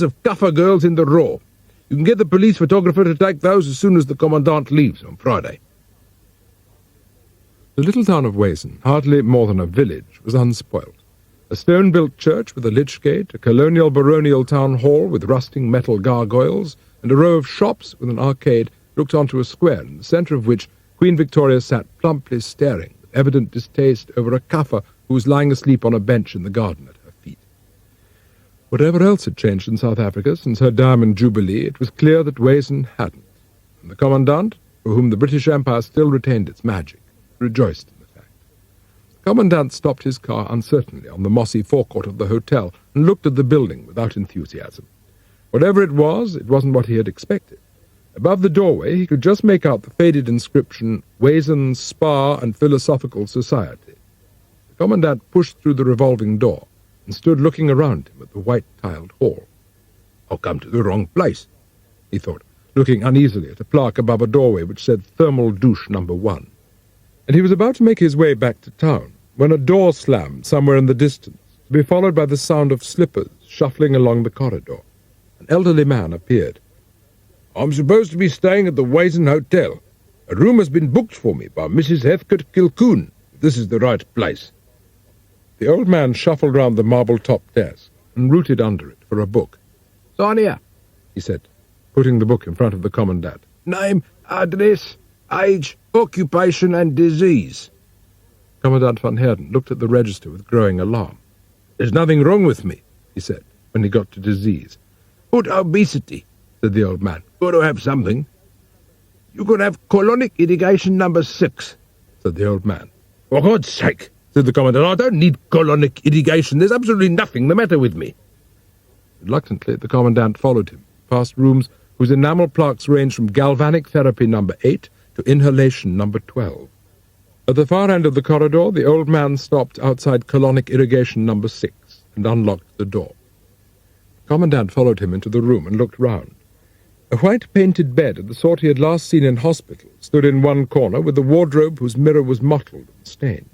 of Kaffer girls in the raw. You can get the police photographer to take those as soon as the Commandant leaves on Friday." The little town of Wazen, hardly more than a village, was unspoilt. A stone-built church with a lich gate, a colonial baronial town hall with rusting metal gargoyles, and a row of shops with an arcade looked onto a square, in the centre of which Queen Victoria sat plumply staring, with evident distaste, over a Kaffer who was lying asleep on a bench in the garden at her feet. Whatever else had changed in South Africa since her Diamond Jubilee, it was clear that Wazen hadn't, and the Commandant, for whom the British Empire still retained its magic, rejoiced in the fact. The Commandant stopped his car uncertainly on the mossy forecourt of the hotel and looked at the building without enthusiasm. Whatever it wasn't what he had expected. Above the doorway he could just make out the faded inscription, "Wazen Spa and Philosophical Society." The Commandant pushed through the revolving door and stood looking around him at the white-tiled hall. "I've come to the wrong place," he thought, looking uneasily at a plaque above a doorway which said Thermal Douche No. 1. And he was about to make his way back to town when a door slammed somewhere in the distance, to be followed by the sound of slippers shuffling along the corridor. An elderly man appeared. "I'm supposed to be staying at the Wazen Hotel. A room has been booked for me by Mrs. Heathcote Kilcoon. This is the right place." The old man shuffled round the marble-topped desk and rooted under it for a book. "Sign here," he said, putting the book in front of the Commandant. "Name, address, age, occupation and disease." Commandant van Heerden looked at the register with growing alarm. "There's nothing wrong with me," he said, when he got to disease. "Put obesity," said the old man. "Got to have something." "You could have colonic irrigation No. 6, said the old man. "For God's sake," said the Commandant, "I don't need colonic irrigation. There's absolutely nothing the matter with me." Reluctantly, the Commandant followed him, past rooms whose enamel plaques ranged from galvanic therapy No. 8 to inhalation No. 12. At the far end of the corridor, the old man stopped outside colonic irrigation No. 6 and unlocked the door. The Commandant followed him into the room and looked round. A white-painted bed of the sort he had last seen in hospital stood in one corner, with a wardrobe whose mirror was mottled and stained.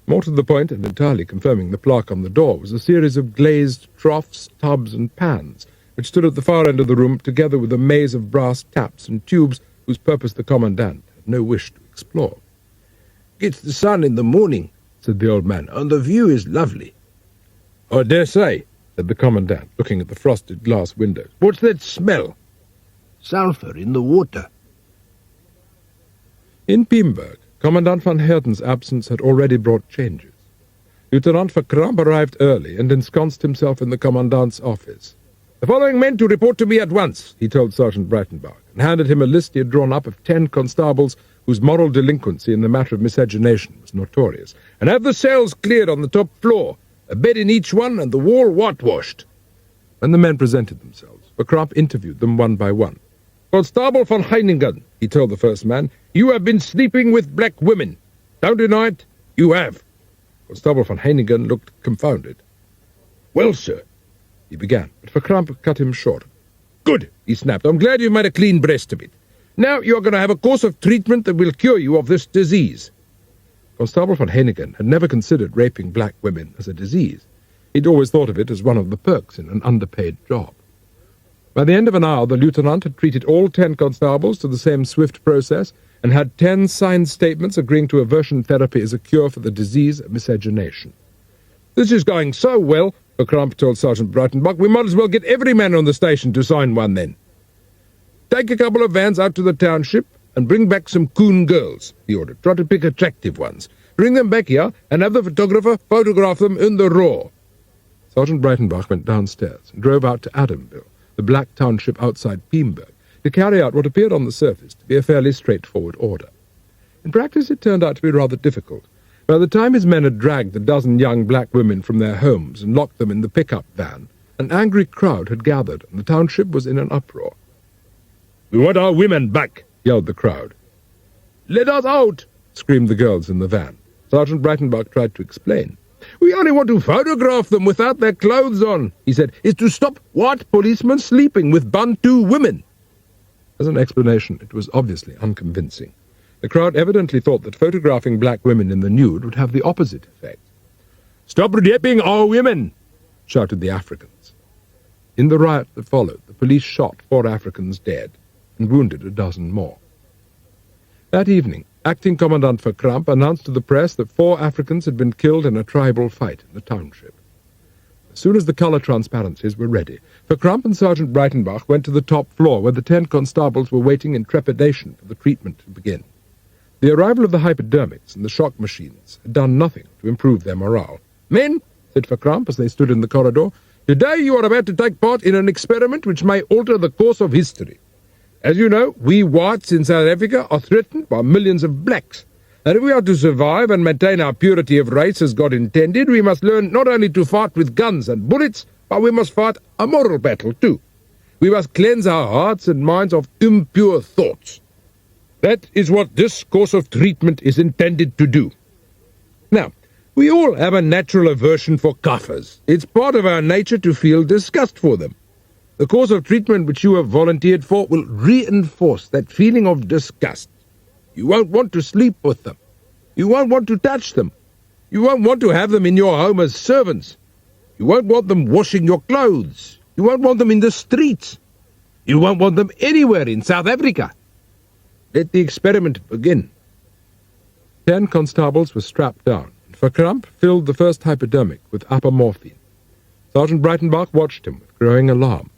More to the point, and entirely confirming the plaque on the door, was a series of glazed troughs, tubs, and pans, which stood at the far end of the room, together with a maze of brass taps and tubes whose purpose the Commandant had no wish to explore. "Gets the sun in the morning," said the old man, "and the view is lovely." "I dare say," said the Commandant, looking at the frosted glass windows. "What's that smell?" "Sulphur in the water." In Piemburg, Commandant van Heerden's absence had already brought changes. Lieutenant Verkramp arrived early and ensconced himself in the Commandant's office. "The following men to report to me at once," he told Sergeant Breitenbach, and handed him a list he had drawn up of 10 constables whose moral delinquency in the matter of miscegenation was notorious. "And have the cells cleared on the top floor, a bed in each one, and the wall whitewashed." When the men presented themselves, Verkramp interviewed them one by one. "Constable van Heerden," he told the first man, "you have been sleeping with black women. Don't deny it, you have." Constable van Heerden looked confounded. "Well, sir," he began, but Verkramp cut him short. "Good," he snapped. "I'm glad you made a clean breast of it. Now you're going to have a course of treatment that will cure you of this disease." Constable van Heerden had never considered raping black women as a disease. He'd always thought of it as one of the perks in an underpaid job. By the end of an hour, the lieutenant had treated all 10 constables to the same swift process and had 10 signed statements agreeing to aversion therapy as a cure for the disease of miscegenation. "This is going so well," Verkramp told Sergeant Breitenbach, "we might as well get every man on the station to sign one then. Take a couple of vans out to the township and bring back some coon girls," he ordered. "Try to pick attractive ones. Bring them back here and have the photographer photograph them in the raw." Sergeant Breitenbach went downstairs and drove out to Adamville, the black township outside Piemburg, to carry out what appeared on the surface to be a fairly straightforward order. In practice it turned out to be rather difficult. By the time his men had dragged the dozen young black women from their homes and locked them in the pickup van, an angry crowd had gathered, and the township was in an uproar. "We want our women back," yelled the crowd. "Let us out," screamed the girls in the van. Sergeant Breitenbach tried to explain. "We only want to photograph them without their clothes on," he said. "It's to stop white policemen sleeping with Bantu women." As an explanation, it was obviously unconvincing. The crowd evidently thought that photographing black women in the nude would have the opposite effect. "Stop raping our women," shouted the Africans. In the riot that followed, the police shot 4 Africans dead and wounded a dozen more. That evening, Acting Kommandant Verkramp announced to the press that 4 Africans had been killed in a tribal fight in the township. As soon as the colour transparencies were ready, Verkramp and Sergeant Breitenbach went to the top floor where the 10 constables were waiting in trepidation for the treatment to begin. The arrival of the hypodermics and the shock machines had done nothing to improve their morale. "Men," said Verkramp as they stood in the corridor, "today you are about to take part in an experiment which may alter the course of history. As you know, we whites in South Africa are threatened by millions of blacks, and if we are to survive and maintain our purity of race as God intended, we must learn not only to fight with guns and bullets, but we must fight a moral battle too. We must cleanse our hearts and minds of impure thoughts. That is what this course of treatment is intended to do. Now, we all have a natural aversion for Kaffers. It's part of our nature to feel disgust for them. The course of treatment which you have volunteered for will reinforce that feeling of disgust. You won't want to sleep with them. You won't want to touch them. You won't want to have them in your home as servants. You won't want them washing your clothes. You won't want them in the streets. You won't want them anywhere in South Africa. Let the experiment begin." 10 constables were strapped down, and Verkramp filled the first hypodermic with apomorphine. Sergeant Breitenbach watched him with growing alarm.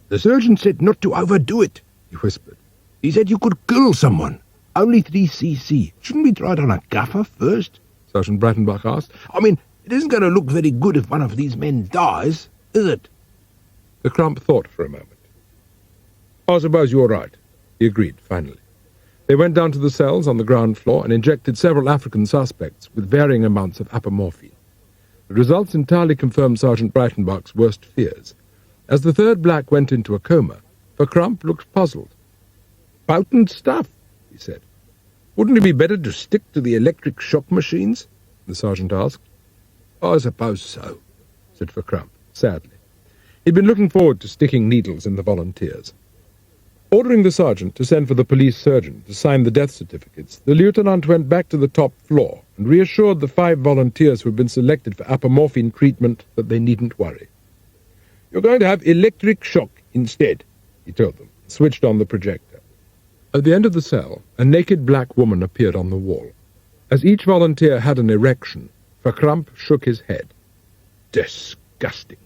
"The surgeon said not to overdo it," he whispered. "He said you could kill someone. Only 3 cc. Shouldn't we try it on a gaffer first?" Sergeant Breitenbach asked. "I mean, it isn't going to look very good if one of these men dies, is it?" Verkramp thought for a moment. "I suppose you're right," he agreed finally. They went down to the cells on the ground floor and injected several African suspects with varying amounts of apomorphine. The results entirely confirmed Sergeant Breitenbach's worst fears. As the 3rd black went into a coma, Verkramp looked puzzled. "Potent stuff," he said. "Wouldn't it be better to stick to the electric shock machines?" the sergeant asked. "I suppose so," said Verkramp, sadly. He'd been looking forward to sticking needles in the volunteers. Ordering the sergeant to send for the police surgeon to sign the death certificates, the lieutenant went back to the top floor and reassured the 5 volunteers who had been selected for apomorphine treatment that they needn't worry. "You're going to have electric shock instead," he told them, and switched on the projector. At the end of the cell, a naked black woman appeared on the wall. As each volunteer had an erection, Verkramp shook his head. "Disgusting,"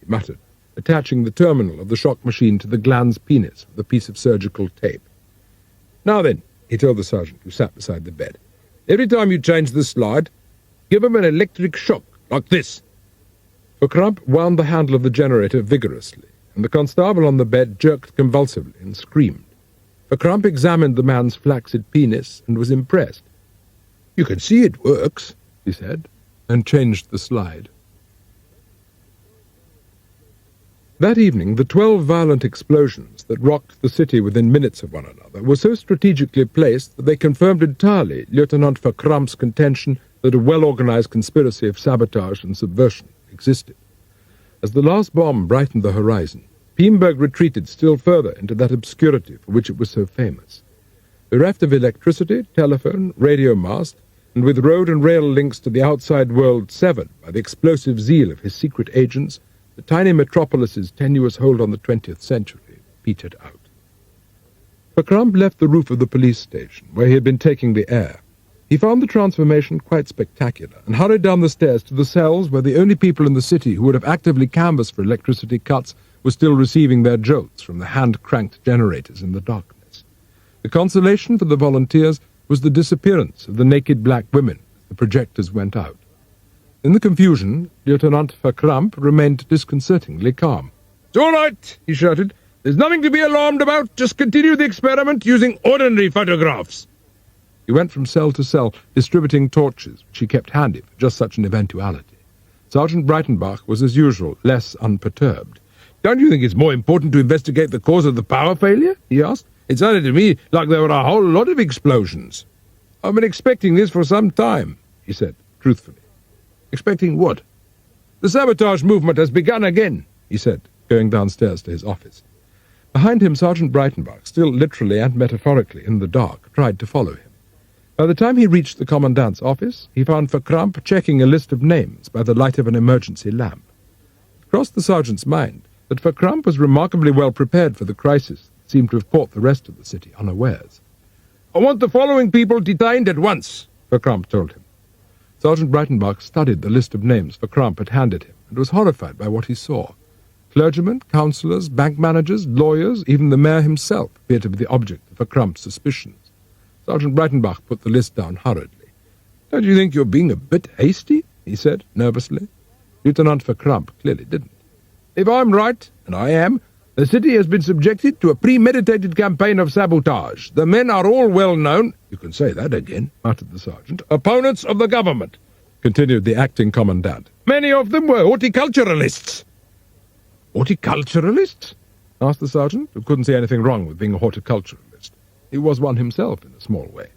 he muttered, attaching the terminal of the shock machine to the glans penis with a piece of surgical tape. "Now then," he told the sergeant who sat beside the bed, "every time you change the slide, give him an electric shock, like this." Verkramp wound the handle of the generator vigorously, and the constable on the bed jerked convulsively and screamed. Verkramp examined the man's flaccid penis and was impressed. "You can see it works," he said, and changed the slide. That evening, the 12 violent explosions that rocked the city within minutes of one another were so strategically placed that they confirmed entirely Lieutenant Verkramp's contention that a well-organized conspiracy of sabotage and subversion existed. As the last bomb brightened the horizon, Piemburg retreated still further into that obscurity for which it was so famous. Bereft of electricity, telephone, radio mast, and with road and rail links to the outside world severed by the explosive zeal of his secret agents, the tiny metropolis's tenuous hold on the 20th century petered out. Verkramp left the roof of the police station, where he had been taking the air. He found the transformation quite spectacular, and hurried down the stairs to the cells where the only people in the city who would have actively canvassed for electricity cuts were still receiving their jolts from the hand-cranked generators in the darkness. The consolation for the volunteers was the disappearance of the naked black women as the projectors went out. In the confusion, Lieutenant Verkramp remained disconcertingly calm. "It's all right," he shouted. "There's nothing to be alarmed about. Just continue the experiment using ordinary photographs." He went from cell to cell, distributing torches, which he kept handy for just such an eventuality. Sergeant Breitenbach was, as usual, less unperturbed. "Don't you think it's more important to investigate the cause of the power failure?" he asked. "It sounded to me like there were a whole lot of explosions." "I've been expecting this for some time," he said, truthfully. "Expecting what?" "The sabotage movement has begun again," he said, going downstairs to his office. Behind him, Sergeant Breitenbach, still literally and metaphorically in the dark, tried to follow him. By the time he reached the commandant's office, he found Verkramp checking a list of names by the light of an emergency lamp. It crossed the sergeant's mind that Verkramp was remarkably well prepared for the crisis that seemed to have caught the rest of the city unawares. "I want the following people detained at once," Verkramp told him. Sergeant Breitenbach studied the list of names Verkramp had handed him and was horrified by what he saw. Clergymen, councillors, bank managers, lawyers, even the mayor himself appeared to be the object of Verkramp's suspicions. Sergeant Breitenbach put the list down hurriedly. "Don't you think you're being a bit hasty?" he said, nervously. Lieutenant Verkramp clearly didn't. "If I'm right, and I am, the city has been subjected to a premeditated campaign of sabotage. The men are all well known—" "You can say that again," muttered the sergeant. "Opponents of the government," continued the acting commandant. "Many of them were horticulturalists." "Horticulturalists?" asked the sergeant, who couldn't see anything wrong with being a horticulturalist. He was one himself in a small way.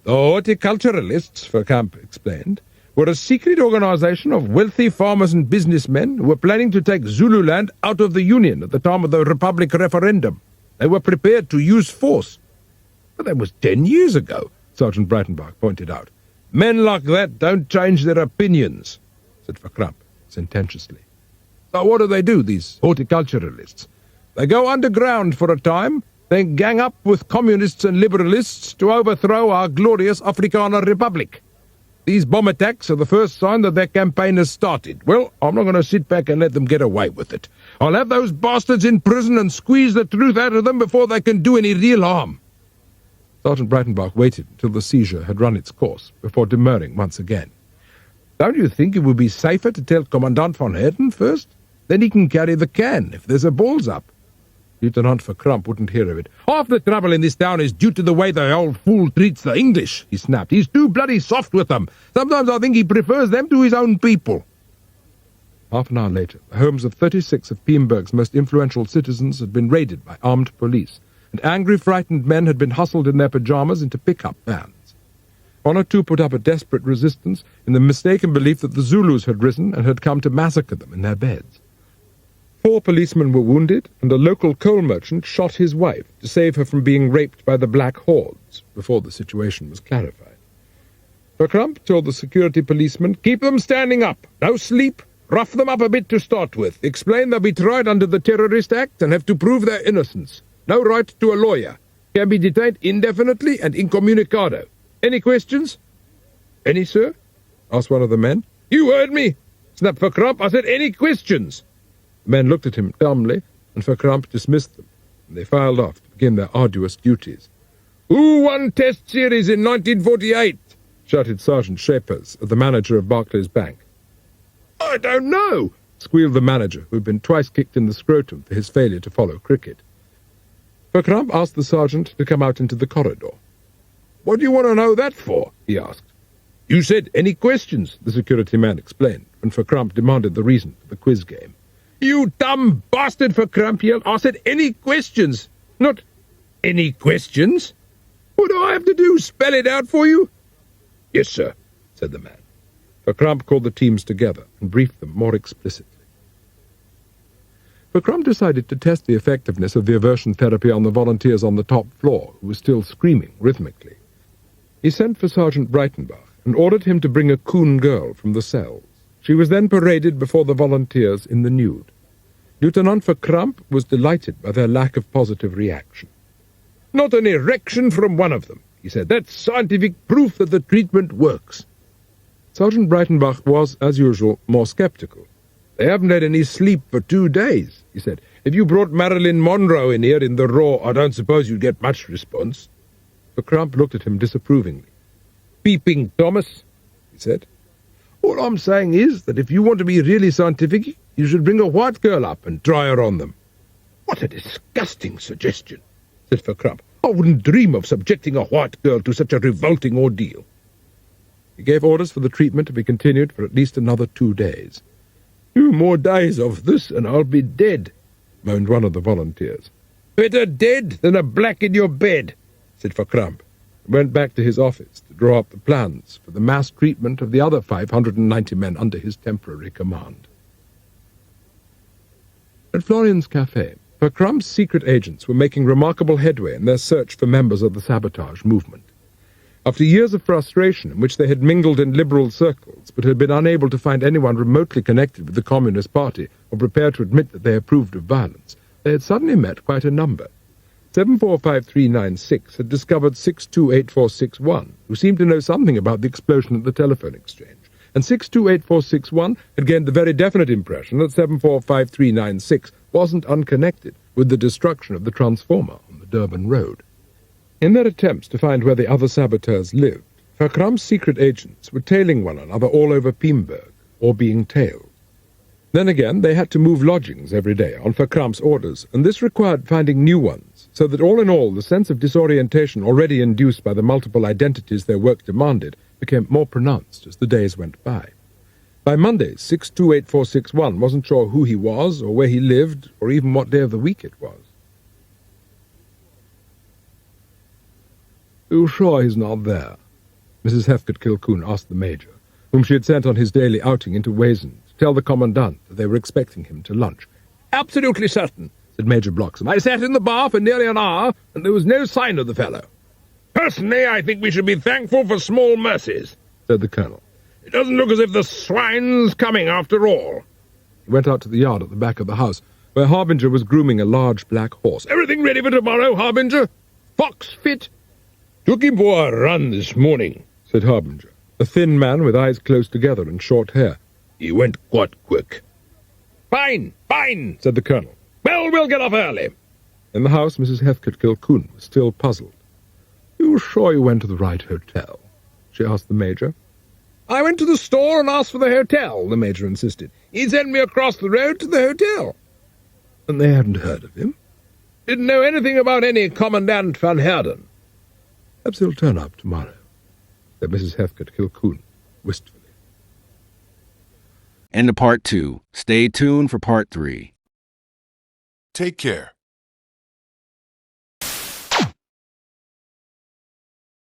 "The horticulturalists," Verkramp explained, "were a secret organization of wealthy farmers and businessmen who were planning to take Zululand out of the Union at the time of the Republic referendum. They were prepared to use force." "But that was 10 years ago," Sergeant Breitenbach pointed out. "Men like that don't change their opinions," said Verkramp sententiously. "So what do, these horticulturalists? They go underground for a time, then gang up with communists and liberalists to overthrow our glorious Afrikaner Republic. These bomb attacks are the first sign that their campaign has started. Well, I'm not going to sit back and let them get away with it. I'll have those bastards in prison and squeeze the truth out of them before they can do any real harm." Sergeant Breitenbach waited until the seizure had run its course before demurring once again. "Don't you think it would be safer to tell Kommandant van Heerden first? Then he can carry the can if there's a balls up." Lieutenant Verkramp wouldn't hear of it. "Half the trouble in this town is due to the way the old fool treats the English," he snapped. "He's too bloody soft with them. Sometimes I think he prefers them to his own people." Half an hour later, the homes of 36 of Piemburg's most influential citizens had been raided by armed police, and angry, frightened men had been hustled in their pajamas into pickup vans. One or two put up a desperate resistance in the mistaken belief that the Zulus had risen and had come to massacre them in their beds. 4 policemen were wounded, and a local coal merchant shot his wife to save her from being raped by the Black Hordes before the situation was clarified. Verkramp told the security policeman, "Keep them standing up. No sleep. Rough them up a bit to start with. Explain they'll be tried under the Terrorist Act and have to prove their innocence. No right to a lawyer. Can be detained indefinitely and incommunicado. Any questions?" "Any, sir?" asked one of the men. "You heard me," snapped Verkramp. "I said any questions." The men looked at him dumbly, and Verkramp dismissed them, and they filed off to begin their arduous duties. "Who won Test Series in 1948? shouted Sergeant Sharpe'S at the manager of Barclays Bank. "I don't know," squealed the manager, who had been twice kicked in the scrotum for his failure to follow cricket. Verkramp asked the sergeant to come out into the corridor. "What do you want to know that for?" he asked. "You said any questions," the security man explained, when Verkramp demanded the reason for the quiz game. "You dumb bastard," Verkramp yelled. "I said any questions, not any questions. What do I have to do, spell it out for you?" "Yes, sir," said the man. Verkramp called the teams together and briefed them more explicitly. Verkramp decided to test the effectiveness of the aversion therapy on the volunteers on the top floor, who were still screaming rhythmically. He sent for Sergeant Breitenbach and ordered him to bring a coon girl from the cells. She was then paraded before the volunteers in the nude. Lieutenant Verkramp was delighted by their lack of positive reaction. "Not an erection from one of them," he said. "That's scientific proof that the treatment works." Sergeant Breitenbach was, as usual, more sceptical. "They haven't had any sleep for 2 days," he said. "If you brought Marilyn Monroe in here in the raw, I don't suppose you'd get much response." Verkramp looked at him disapprovingly. "Peeping Thomas," he said. "All I'm saying is that if you want to be really scientific, you should bring a white girl up and try her on them." "What a disgusting suggestion," said Verkramp. "I wouldn't dream of subjecting a white girl to such a revolting ordeal." He gave orders for the treatment to be continued for at least another 2 days. 2 more days of this and I'll be dead," moaned one of the volunteers. "Better dead than a black in your bed," said Verkramp, and went back to his office to draw up the plans for the mass treatment of the other 590 men under his temporary command. At Florian's Café, Verkramp's secret agents were making remarkable headway in their search for members of the sabotage movement. After years of frustration in which they had mingled in liberal circles but had been unable to find anyone remotely connected with the Communist Party or prepared to admit that they approved of violence, they had suddenly met quite a number. 745396 had discovered 628461, who seemed to know something about the explosion at the telephone exchange, and 628461 had gained the very definite impression that 745396 wasn't unconnected with the destruction of the transformer on the Durban Road. In their attempts to find where the other saboteurs lived, Verkramp's secret agents were tailing one another all over Piemburg, or being tailed. Then again, they had to move lodgings every day on Verkramp's orders, and this required finding new ones, so that all in all the sense of disorientation already induced by the multiple identities their work demanded became more pronounced as the days went by. By Monday, 628461 wasn't sure who he was, or where he lived, or even what day of the week it was. "You sure he's not there?" Mrs. Heathcote-Kilcoon asked the Major, whom she had sent on his daily outing into Wayson to tell the Commandant that they were expecting him to lunch. "Absolutely certain," said Major Bloxham. "I sat in the bar for nearly an hour, and there was no sign of the fellow." "Personally, I think we should be thankful for small mercies," said the Colonel. "It doesn't look as if the swine's coming after all." He went out to the yard at the back of the house, where Harbinger was grooming a large black horse. "Everything ready for tomorrow, Harbinger? Fox fit?" "Took him for a run this morning," said Harbinger, a thin man with eyes close together and short hair. "He went quite quick." "Fine, fine," said the Colonel. "Well, we'll get off early." In the house, Mrs. Heathcote-Kilcoon was still puzzled. "You sure you went to the right hotel?" she asked the Major. "I went to the store and asked for the hotel," the Major insisted. "He sent me across the road to the hotel." "And they hadn't heard of him?" "Didn't know anything about any Kommandant van Heerden." "Perhaps he'll turn up tomorrow," said Mrs. Heathcote-Kilcoon wistfully. End of Part 2. Stay tuned for Part 3. Take care.